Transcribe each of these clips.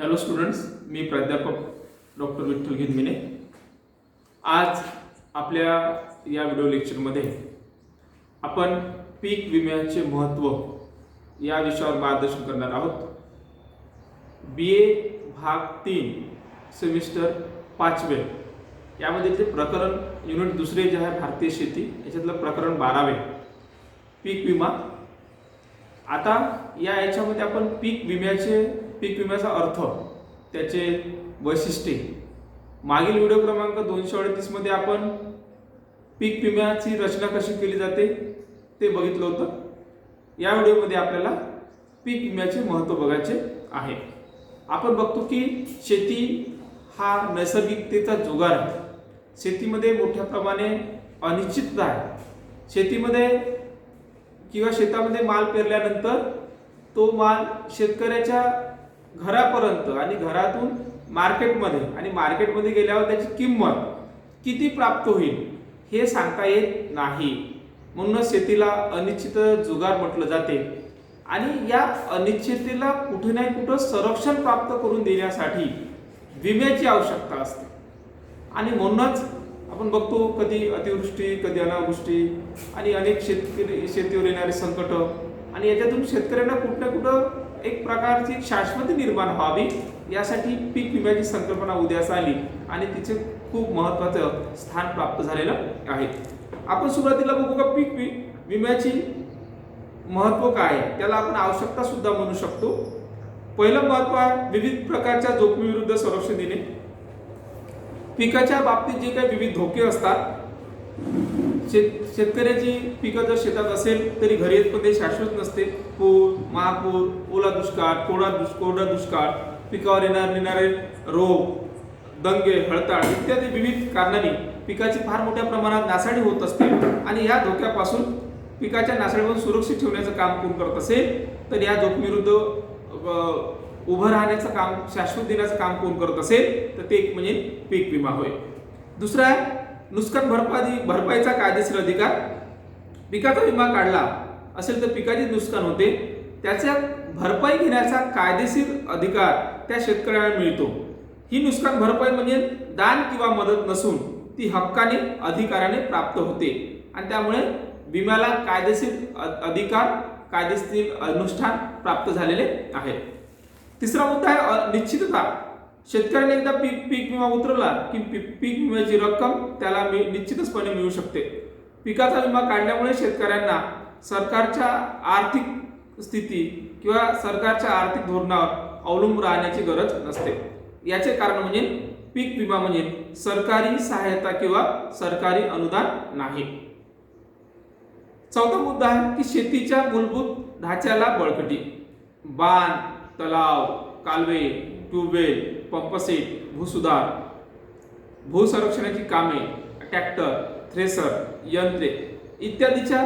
Hello students, मी प्राध्यापक doctor Vitthal गिनमिने। आज आपल्या या व्हिडिओ लेक्चरमध्ये आपण पीक विम्याचे महत्त्व या विषयावर मार्गदर्शन करणार आहोत। BA भाग 3 सेमिस्टर 5वे यामध्ये ते प्रकरण युनिट दुसरे जे आहे भारतीय शेती याच्यातलं प्रकरण 12वे पीक विमा। आता याच्यामध्ये आपण पीक विम्याचा अर्थ, त्याचे वैशिष्ट्ये, मागील व्हिडिओ क्रमांक 238 मध्ये आपण पीक विम्याची रचना कशी केली जाते ते बघितलं होतं। या व्हिडिओमध्ये आपल्याला पीक विम्याचे महत्त्व बघायचे आहे। आपण बघतो की शेती हा नैसर्गिकतेचा जुगार आहे। शेतीमध्ये मोठ्या प्रमाणे अनिश्चितता आहे। शेतीमध्ये किंवा शेतामध्ये माल पेरल्यानंतर तो माल शेतकऱ्याच्या घरापर्यंत आणि घरातून मार्केटमध्ये गेल्यावर त्याची किंमत किती प्राप्त होईल हे सांगता येत नाही। म्हणूनच शेतीला अनिश्चित जुगार म्हटलं जाते आणि या अनिश्चिततेला कुठे ना कुठे संरक्षण प्राप्त करून देण्यासाठी विम्याची आवश्यकता असते। आणि म्हणूनच आपण बघतो कधी अतिवृष्टी, कधी अनावृष्टी आणि अनेक शेतीवर येणारे संकट, आणि याच्यातून शेतकऱ्यांना कुठं ना कुठं एक प्रकारची शाश्वती निर्माण व्हावी यासाठी पीक विम्याची संकल्पना उदयास आली आणि तिचे खूप महत्त्वाचं स्थान प्राप्त झालेलं आहे। आपण सुरुवातीला बघू का पीक विम्याची महत्त्व काय आहे, त्याला आपण आवश्यकता सुद्धा म्हणू शकतो। पहिलं महत्त्व आहे विविध प्रकारच्या जोखमीविरुद्ध संरक्षण देणे। पिकाच्या बाबतीत जे काही विविध धोके असतात, शेतकऱ्याची पिकं जर शेतात असेल तरी घरी येतमध्ये शाश्वत नसते। पूर, महापूर, ओला दुष्काळ, कोरडा दुष्काळ, पिकावर येणारे रोग, दंगे, हळताळ इत्यादी विविध कारणांनी पिकाची फार मोठ्या प्रमाणात नासाडी होत असते आणि या धोक्यापासून पिकाच्या नासाडीपासून सुरक्षित ठेवण्याचं काम कोण करत असेल तर या जोखमीविरुद्ध उभं राहण्याचं काम, शाश्वत देण्याचं काम कोण करत असेल तर ते एक म्हणजे पीक विमा होय। दुसरा आहे नुकसान भरपाईचा कायदेशीर अधिकार। पिकाचा विमा काढला असेल तर पिकाचे नुकसान होते, त्याच्या भरपाई घेण्याचा कायदेशीर अधिकार त्या शेतकऱ्याला मिळतो। ही नुकसान भरपाई म्हणजे दान किंवा मदत नसून ती हक्काने, अधिकाराने प्राप्त होते आणि त्यामुळे विम्याला कायदेशीर अधिकार, कायदेशीर अनुष्ठान प्राप्त झालेले आहे। तिसरा मुद्दा आहे निश्चितता। शेतकऱ्याने एकदा पीक विमा उतरवला की पीक विम्याची रक्कम त्याला निश्चितपणे मिळू शकते। पिकाचा विमा काढल्यामुळे शेतकऱ्यांना सरकारच्या आर्थिक स्थिती किंवा सरकारच्या आर्थिक धोरणावर अवलंबून राहण्याची गरज नसते। याचे कारण म्हणजे पीक विमा म्हणजे सरकारी सहायता किंवा सरकारी अनुदान नाही। चौथा मुद्दा आहे की शेतीच्या मूलभूत ढाच्याला बळकटी। बांध, तलाव, कालवे, ट्यूबवेल, पंपसेट, भूसुधार, भूसंरक्षणाची कामे, ट्रॅक्टर, थ्रेसर, यंत्रे इत्यादीचा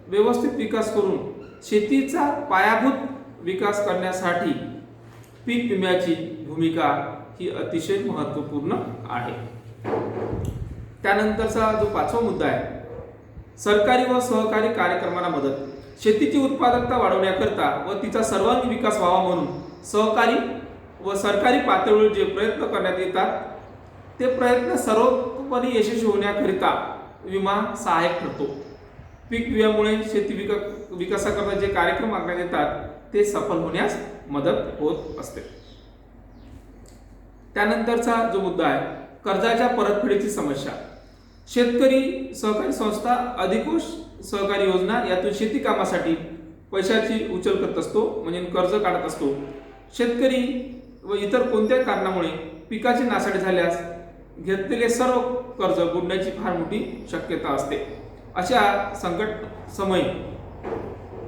व्यवस्थित विकास करून शेतीचा पायाभूत विकास करण्यासाठी पीक विम्याची भूमिका ही अतिशय महत्त्वपूर्ण आहे। त्यानंतरचा जो पाचवा मुद्दा आहे सरकारी व सहकारी कार्यक्रमांना मदत। शेतीची उत्पादकता वाढवण्याकरता व तिचा सर्वांगीण विकास व्हावा म्हणून सहकारी व सरकारी पातळीवर जे प्रयत्न करण्यात येतात ते प्रयत्न सर्वतोपरी यशस्वी होण्याकरिता विमा सहाय्यक ठरतो। पीक विम्यामुळे शेती विकासाकरता जे कार्यक्रम आखण्यात येतात ते सफल होण्यास मदत होत असते। त्यानंतरचा जो मुद्दा आहे कर्जाच्या परतफेडीची समस्या। शेतकरी सहकारी संस्था, अधिकोष सहकारी योजना यातून शेती कामासाठी पैशाची उचल करत असतो, म्हणजे कर्ज काढत असतो। शेतकरी व इतर कोणत्याही कारणामुळे पिकाची नासाडी झाल्यास घेतलेले सर्व कर्ज बुडण्याची फार मोठी शक्यता असते। अशा संकट समयी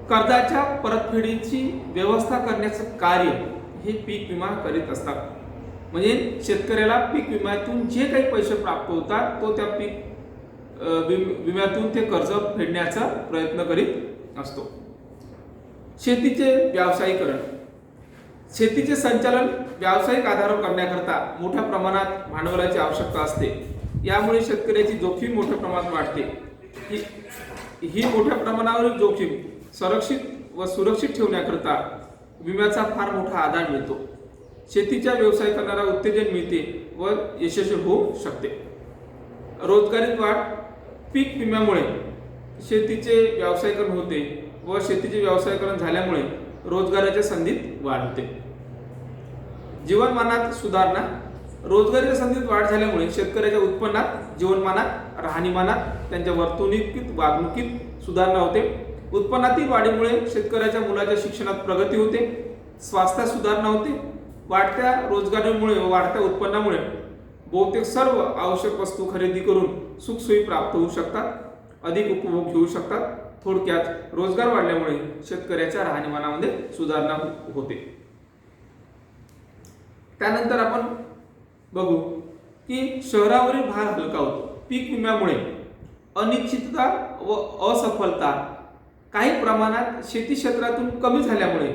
कर्जाच्या परतफेडीची व्यवस्था करण्याचं कार्य हे पीक विमा करीत असतात। म्हणजे शेतकऱ्याला पीक विम्यातून जे काही पैसे प्राप्त होतात तो त्या पीक विम्यातून ते कर्ज फेडण्याचा प्रयत्न करीत असतो। शेतीचे व्यावसायिकरण। शेतीचे संचालन व्यावसायिक आधारावर करण्याकरता मोठ्या प्रमाणात भांडवलाची आवश्यकता असते। यामुळे शेतकऱ्याची जोखीम मोठ्या प्रमाणात वाढते। ही मोठ्या प्रमाणावर जोखीम संरक्षित व सुरक्षित ठेवण्याकरता विम्याचा फार मोठा आधार मिळतो। शेतीचा व्यवसाय करणारा उत्तेजन मिळते व यशस्वी होऊ शकते. रोजगारीत वाढ. पीक विम्यामुळे शेतीचे व्यावसायिकरण होते व शेतीचे व्यावसायिकरण झाल्यामुळे रोजगाराच्या संधीत वाढ होते. जीवनमानात सुधारणा. रोजगाराच्या संधीत वाढ झाल्यामुळे शेतकऱ्याच्या उत्पन्नात, जीवनमानात, राहणीमानात, त्यांच्या वर्तणुकीत, वागणुकीत सुधारणा होते. उत्पन्नातील वाढीमुळे शेतकऱ्याच्या मुलाच्या शिक्षणात प्रगती होते, स्वास्थ्यात सुधारणा होते. वाढत्या रोजगारामुळे व वाढत्या उत्पन्नामुळे बहुतेक सर्व आवश्यक वस्तू खरेदी करून सुखसोयी प्राप्त होऊ शकतात, अधिक उपभोग घेऊ शकतात. थोडक्यात रोजगार वाढल्यामुळे शेतकऱ्याच्या राहणीमानामध्ये सुधारणा होते. त्यानंतर आपण बघू की शहरावरील भार हलका होतो. पीक विम्यामुळे अनिश्चितता व असफलता काही प्रमाणात शेती क्षेत्रातून कमी झाल्यामुळे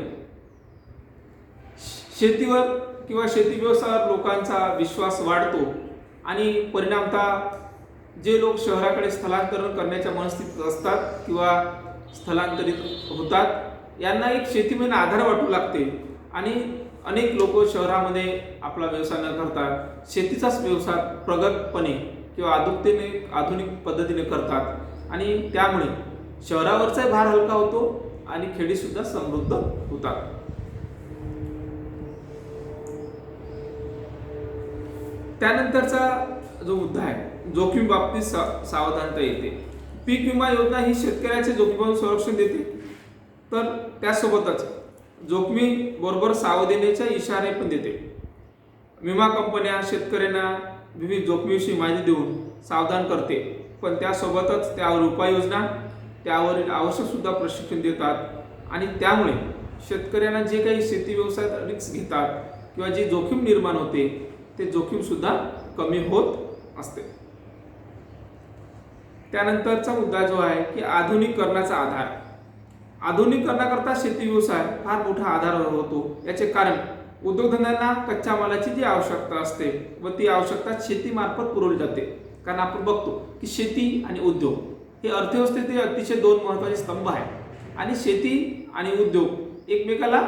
शेतीवर किंवा शेती व्यवसायावर लोकांचा विश्वास वाढतो आणि परिणामतः जे लोक शहराकडे स्थलांतरण करण्याच्या मनस्थितीत असतात किंवा स्थलांतरित होतात यांना एक शेतीमध्ये आधार वाटू लागते आणि अनेक लोक शहरामध्ये आपला व्यवसाय न करता शेतीचाच व्यवसाय प्रगतपणे किंवा आधुनिक पद्धतीने करतात आणि त्यामुळे शहरावरचा भार हलका होतो आणि खेडी सुद्धा समृद्ध होतात. त्यानंतरचा जो मुद्दा आहे, जोखीम बाबतीत सावधानता येते. पीक विमा योजना ही शेतकऱ्याचे जोखमीपासून संरक्षण देते, तर त्यासोबतच जोखमी बरोबर सावधानतेचे इशारे पण देते. विमा कंपन्या शेतकऱ्यांना विविध जोखमीविषयी माहिती देऊन सावधान करते, पण त्यासोबतच त्यावर उपाययोजना, त्यावरील आवश्यक सुद्धा प्रशिक्षण देतात आणि त्यामुळे शेतकऱ्यांना जे काही शेती व्यवसायात रिस्क घेतात किंवा जी जोखीम निर्माण होते ते जोखीम सुद्धा कमी होत असते. त्यानंतरचा मुद्दा जो आहे की आधुनिकीकरणाचा आधार. आधुनिकीकरणाकरता शेती व्यवसाय फार मोठा आधार होतो. याचे कारण उद्योगधंद्यांना कच्च्या मालाची जी आवश्यकता असते व ती आवश्यकता शेतीमार्फत पुरवली जाते. कारण आपण बघतो की शेती आणि उद्योग हे अर्थव्यवस्थेतील अतिशय दोन महत्त्वाचे स्तंभ आहेत आणि शेती आणि उद्योग एकमेकाला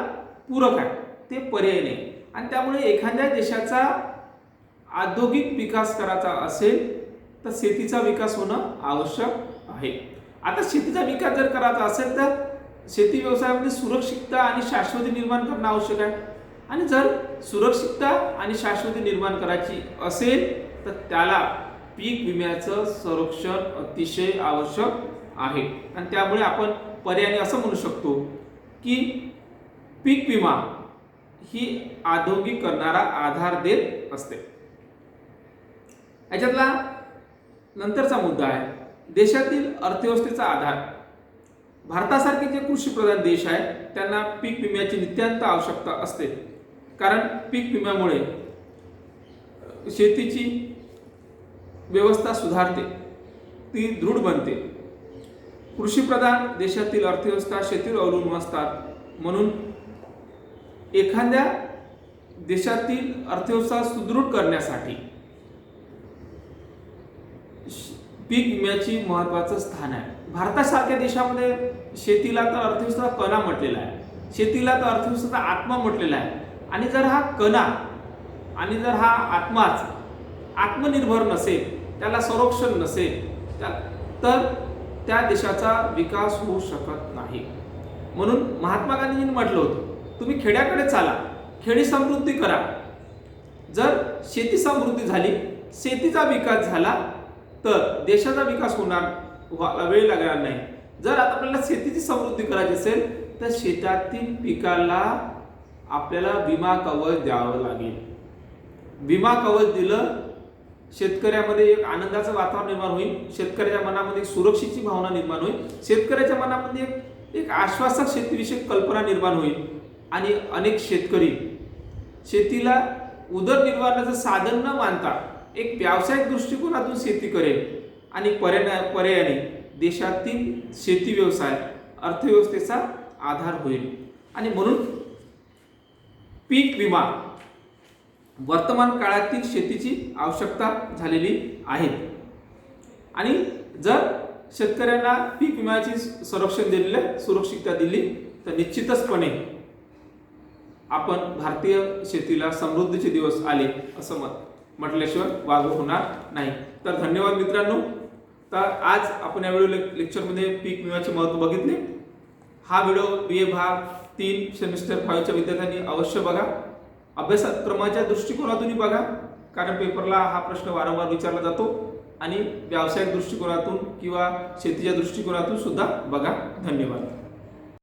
पूरक आहे, ते पर्याय नाही. आणि त्यामुळे एखाद्या देशाचा औद्योगिक विकास करायचा असेल तर शेतीचा विकास होणं आवश्यक आहे. आता शेतीचा विकास जर करायचा असेल तर शेती व्यवसायामध्ये सुरक्षितता आणि शाश्वती निर्माण करणं आवश्यक आहे आणि जर सुरक्षितता आणि शाश्वती निर्माण करायची असेल तर त्याला पीक विम्याचं संरक्षण अतिशय आवश्यक आहे. आणि त्यामुळे आपण पर्यायाने असं म्हणू शकतो की पीक विमा ही औद्योगिक करणारा आधार देत असते. याच्यातला नंतरचा मुद्दा आहे देशातील अर्थव्यवस्थेचा आधार. भारतासारखे जे कृषी प्रधान देश आहे त्यांना पीक विम्याची नितांत आवश्यकता असते, कारण पीक विम्यामुळे शेतीची व्यवस्था सुधारते, ती दृढ बनते. कृषी प्रधान देशातील अर्थव्यवस्था शेतीवर अवलंबून असतात, म्हणून एखाद्या देशातील अर्थव्यवस्था सुदृढ करण्यासाठी पीक विम्याची महत्त्वाचं स्थान आहे. भारतासारख्या देशामध्ये शेतीला तर अर्थव्यवस्था कणा म्हटलेला आहे, शेतीला तर अर्थव्यवस्थेचा आत्मा म्हटलेला आहे. आणि जर हा कणा आणि जर हा आत्माच आत्मनिर्भर नसेल, त्याला संरक्षण नसेल तर त्या देशाचा विकास होऊ शकत नाही. म्हणून महात्मा गांधींनी म्हटलं होतं तुम्ही खेड्याकडे चाला, खेडी समृद्धी करा. जर शेती समृद्धी झाली, शेतीचा विकास झाला तर देशाचा विकास व्हायला वेळ लागणार नाही. जर आता आपल्याला शेतीची समृद्धी करायची असेल तर शेतातील पिकाला आपल्याला विमा कवच द्यावं लागेल. विमा कवच दिलं शेतकऱ्यामध्ये एक आनंदाचं वातावरण निर्माण होईल, शेतकऱ्याच्या मनामध्ये एक सुरक्षेची भावना निर्माण होईल, शेतकऱ्याच्या मनामध्ये एक आश्वासक शेतीविषयक कल्पना निर्माण होईल आणि अनेक शेतकरी शेतीला उदरनिर्वाहाचं साधन न मानता एक व्यावसायिक दृष्टिकोनातून शेती करेल आणि पर्यायाने देशातील शेती व्यवसाय अर्थव्यवस्थेचा आधार होईल. आणि म्हणून पीक विमा वर्तमान काळातील शेतीची आवश्यकता झालेली आहे. आणि जर शेतकऱ्यांना पीक विम्याची संरक्षण दिलेलं, सुरक्षितता दिली तर निश्चितचपणे आपण भारतीय शेतीला समृद्धीचे दिवस आले असं म्हटल्याशिवाय वागू होणार नाही. तर धन्यवाद मित्रांनो. तर आज आपण या व्हिडिओ लेक्चरमध्ये पीक विम्याचे महत्त्व बघितले. हा व्हिडिओ BA भाग 3 सेमिस्टर 5 च्या विद्यार्थ्यांनी अवश्य बघा. अभ्यासक्रमाच्या दृष्टिकोनातूनही बघा, कारण पेपरला हा प्रश्न वारंवार विचारला जातो आणि व्यावसायिक दृष्टिकोनातून किंवा शेतीच्या दृष्टिकोनातून सुद्धा बघा. धन्यवाद.